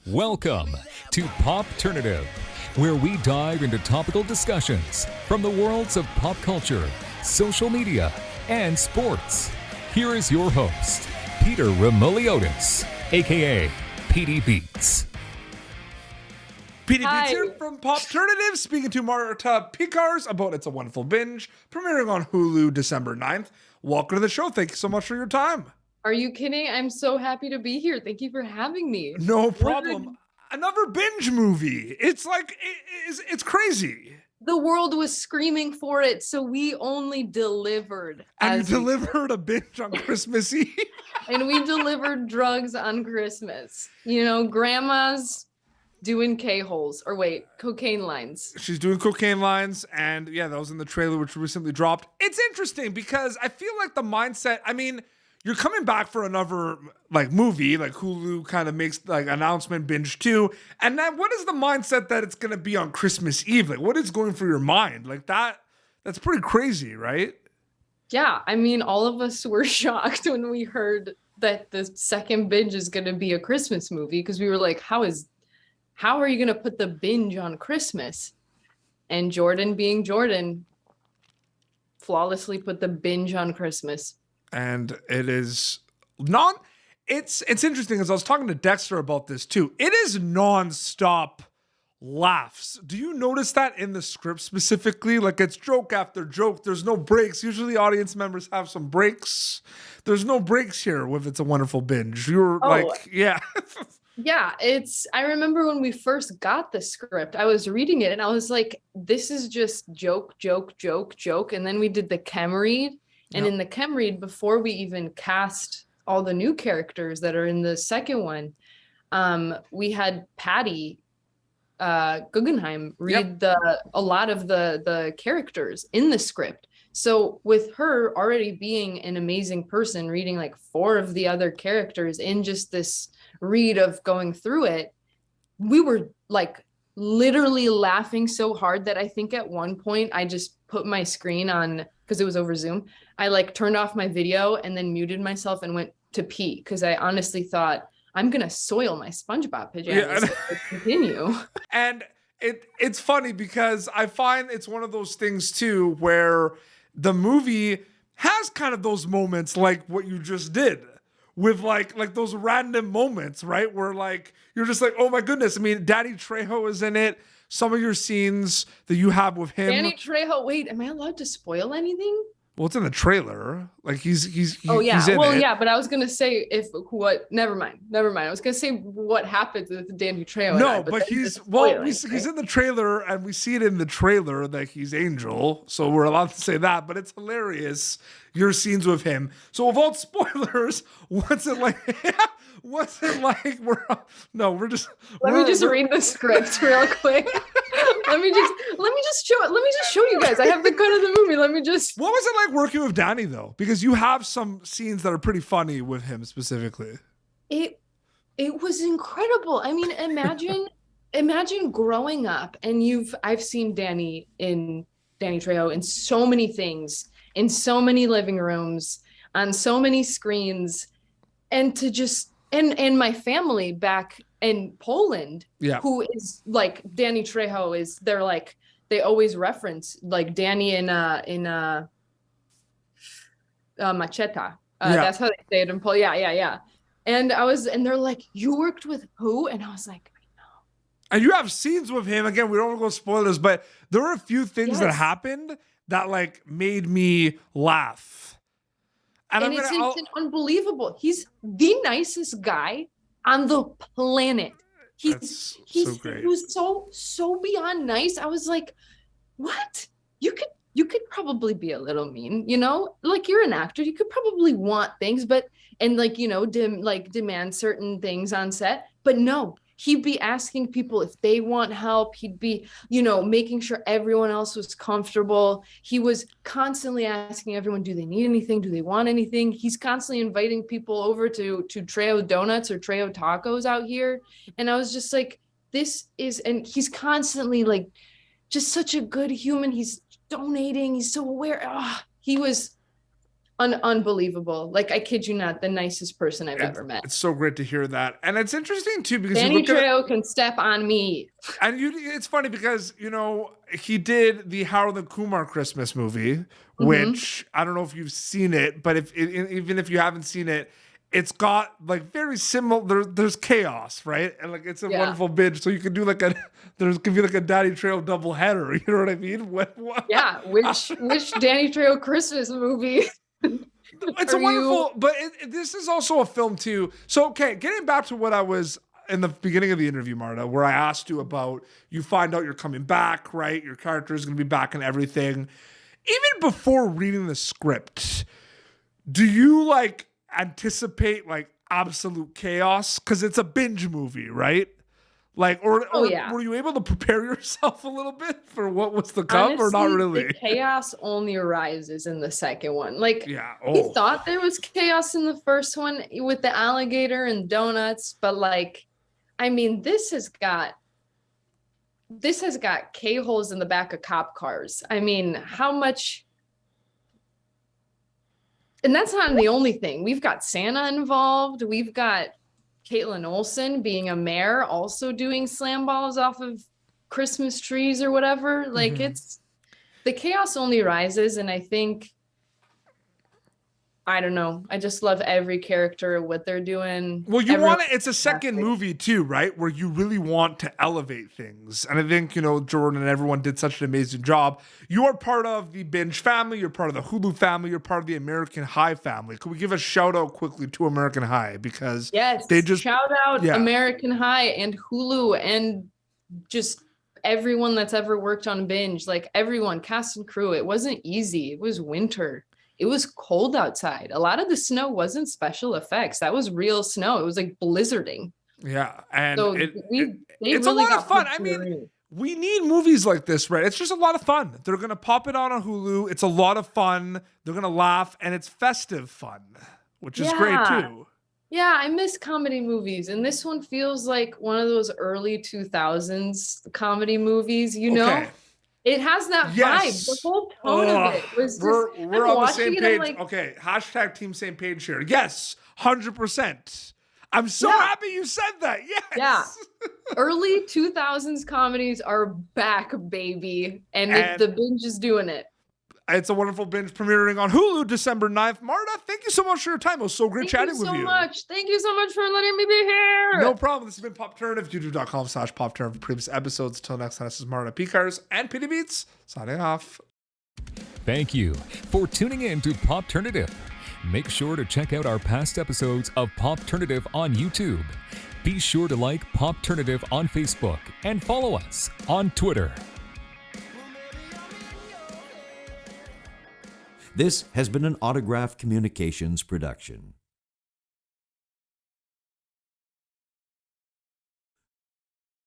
Welcome to Popternative, where we dive into topical discussions from the worlds of pop culture, social media, and sports. Here is your host, Peter Remoliotis, aka PD Beats. PD Beats here from Popternative, speaking to Marta Piekarz about It's a Wonderful Binge, premiering on Hulu December 9th. Welcome to the show. Thank you so much for your time. Are you kidding? I'm so happy to be here. Thank you for having me. No problem. Another binge movie. It's like, it's crazy. The world was screaming for it, so we only delivered. And you delivered a binge on Christmas Eve. And we delivered drugs on Christmas. You know, grandma's doing K-holes, or wait, cocaine lines. She's doing cocaine lines, and yeah, that was in the trailer, which recently dropped. It's interesting because I feel like the mindset, I mean, you're coming back for another like movie, like Hulu kind of makes like announcement Binge 2. And then what is the mindset that it's going to be on Christmas Eve? Like what is going through your mind? Like that's pretty crazy, right? Yeah. I mean, all of us were shocked when we heard that the second Binge is going to be a Christmas movie, because we were like, how are you going to put the Binge on Christmas? And Jordan, being Jordan, flawlessly put the Binge on Christmas. And it is it's interesting, as I was talking to Dexter about this too. It is nonstop laughs. Do you notice that in the script specifically? Like it's joke after joke. There's no breaks. Usually audience members have some breaks. There's no breaks here with It's a Wonderful Binge. You're like, yeah. Yeah, I remember when we first got the script, I was reading it and I was like, this is just joke. And then we did the chem read. And in the chem read, before we even cast all the new characters that are in the second one, we had Patty Guggenheim read a lot of the characters in the script. So with her already being an amazing person, reading like 4 of the other characters in just this read of going through it, we were like literally laughing so hard that I think at one point I just put my screen on, because it was over Zoom. I like turned off my video and then muted myself and went to pee, because I honestly thought I'm gonna soil my SpongeBob pajamas if I continue. And it's funny because I find it's one of those things too where the movie has kind of those moments like what you just did, with like those random moments, right? Where like you're just like, oh my goodness. I mean, Danny Trejo is in it. Some of your scenes that you have with him. Danny Trejo. Wait, am I allowed to spoil anything? Well, it's in the trailer. Like he's oh yeah. He's in well, it. Yeah, but I was gonna say never mind. I was gonna say what happens with Danny Trejo. No, but he's in the trailer, and we see it in the trailer that he's Angel, so we're allowed to say that. But it's hilarious, your scenes with him. So without spoilers, what's it like? What's it like? Let me just read the script real quick. Let me just show you guys. I have the cut of the movie. What was it like working with Danny though? Because you have some scenes that are pretty funny with him specifically. It was incredible. I mean, imagine growing up and I've seen Danny Trejo in so many things, in so many living rooms, on so many screens, and to just and my family back in Poland, who is like Danny Trejo is, they always reference like Danny in Macheta. That's how they say it in Poland. Yeah. And they're like, you worked with who? And I was like, I know. And you have scenes with him. Again, we don't want to go spoilers, but there were a few things that happened that like made me laugh. And it's unbelievable. He's the nicest guy on the planet. He's so great. He was so beyond nice. I was like, what? You could probably be a little mean, you know? Like you're an actor, you could probably want things, demand certain things on set. But no, he'd be asking people if they want help. He'd be, making sure everyone else was comfortable. He was constantly asking everyone, do they need anything? Do they want anything? He's constantly inviting people over to Trejo Donuts or Trejo Tacos out here. And I was just like, and he's constantly like, just such a good human. He's donating. He's so aware. He was unbelievable. Like, I kid you not, the nicest person I've ever met. It's so great to hear that. And it's interesting too, because Danny Trejo can step on me. And it's funny because, he did the Harold and Kumar Christmas movie, which I don't know if you've seen it, but even if you haven't seen it, it's got like very similar. There's chaos, right? And like it's a wonderful binge. So you could do like there could be like a Danny Trejo double header. You know what I mean? Yeah. Which Danny Trejo Christmas movie? It's a wonderful, but this is also a film too. So okay, getting back to what I was in the beginning of the interview, Marta, where I asked you about, you find out you're coming back, right? Your character is going to be back and everything. Even before reading the script, do you like anticipate like absolute chaos? Because it's a binge movie, right? Like, or were you able to prepare yourself a little bit for what was to come? Honestly, or not really? The chaos only arises in the second one. Like, we we thought there was chaos in the first one with the alligator and donuts, but like, I mean, this has got K-holes in the back of cop cars. I mean, how much? And that's not the only thing. We've got Santa involved. We've got Caitlin Olsen being a mayor, also doing slam balls off of Christmas trees or whatever. Like, it's the chaos only rises. And I think, I don't know, I just love every character, what they're doing. Well, it's a second movie too, right? Where you really want to elevate things. And I think, Jordan and everyone did such an amazing job. You are part of the Binge family. You're part of the Hulu family. You're part of the American High family. Could we give a shout out quickly to American High? Because they just shout out American High and Hulu and just everyone that's ever worked on Binge, like everyone, cast and crew. It wasn't easy. It was winter. It was cold outside. A lot of the snow wasn't special effects. That was real snow. It was like blizzarding. Yeah. And so it's really a lot of fun. I mean, we need movies like this, right? It's just a lot of fun. They're going to pop it on Hulu. It's a lot of fun. They're going to laugh, and it's festive fun, which is great too. Yeah, I miss comedy movies. And this one feels like one of those early 2000s comedy movies, Okay. It has that vibe. The whole tone of it was just, we're on the same page. Okay, hashtag team same page here. Yes, 100%. I'm so happy you said that. Yes. Yeah. Early 2000s comedies are back, baby. And the Binge is doing it. It's a wonderful binge premiering on Hulu December 9th. Marta, thank you so much for your time. It was so great chatting with you. Thank you so much for letting me be here. No problem. This has been Popternative, youtube.com/Popternative for previous episodes. Until next time, this is Marta Piekarz and Pity Beats signing off. Thank you for tuning in to Popternative. Make sure to check out our past episodes of Popternative on YouTube. Be sure to like Popternative on Facebook and follow us on Twitter. This has been an Autograph Communications production.